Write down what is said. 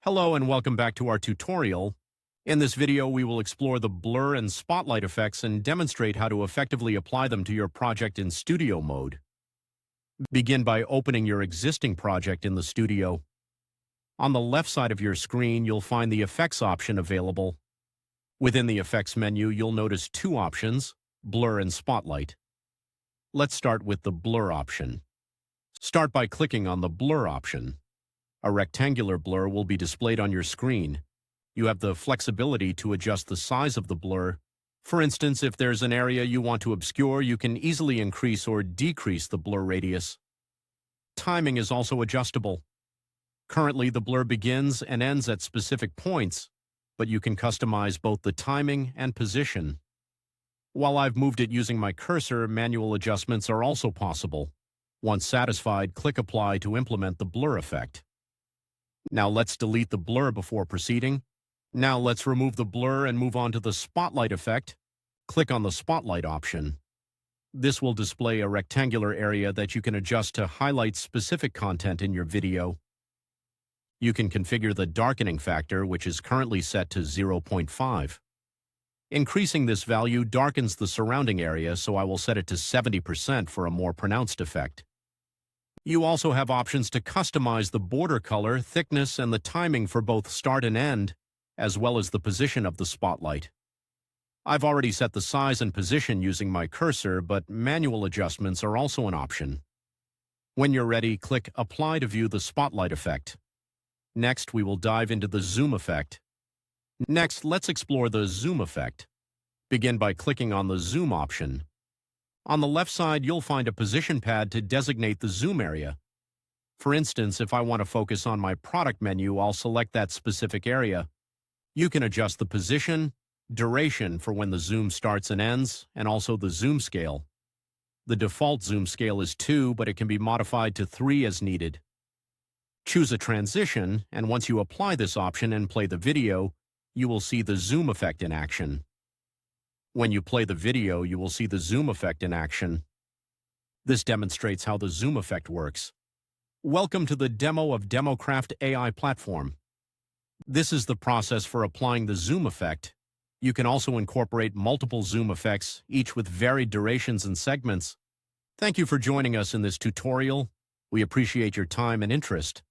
Hello and welcome back to our tutorial. In this video, we will explore the blur and spotlight effects and demonstrate how to effectively apply them to your project in studio mode. Begin by opening your existing project in the studio. On the left side of your screen, you'll find the effects option available. Within the effects menu, you'll notice two options, blur and spotlight. Let's start with the blur option. Start by clicking on the blur option. A rectangular blur will be displayed on your screen. You have the flexibility to adjust the size of the blur. For instance, if there's an area you want to obscure, you can easily increase or decrease the blur radius. Timing is also adjustable. Currently, the blur begins and ends at specific points, but you can customize both the timing and position. While I've moved it using my cursor, manual adjustments are also possible. Once satisfied, click Apply to implement the blur effect. Now let's delete the blur before proceeding. Now let's remove the blur and move on to the spotlight effect. Click on the spotlight option. This will display a rectangular area that you can adjust to highlight specific content in your video. You can configure the darkening factor, which is currently set to 0.5. Increasing this value darkens the surrounding area, so I will set it to 70% for a more pronounced effect. You also have options to customize the border color, thickness, and the timing for both start and end, as well as the position of the spotlight. I've already set the size and position using my cursor, but manual adjustments are also an option. When you're ready, click Apply to view the spotlight effect. Next, we will dive into the zoom effect. Next, let's explore the zoom effect. Begin by clicking on the zoom option. On the left side, you'll find a position pad to designate the zoom area. For instance, if I want to focus on my product menu, I'll select that specific area. You can adjust the position, duration for when the zoom starts and ends, and also the zoom scale. The default zoom scale is 2, but it can be modified to 3 as needed. Choose a transition, and once you apply this option and play the video, you will see the zoom effect in action. When you play the video, you will see the zoom effect in action. This demonstrates how the zoom effect works. Welcome to the demo of Democraft AI platform. This is the process for applying the zoom effect. You can also incorporate multiple zoom effects, each with varied durations and segments. Thank you for joining us in this tutorial. We appreciate your time and interest.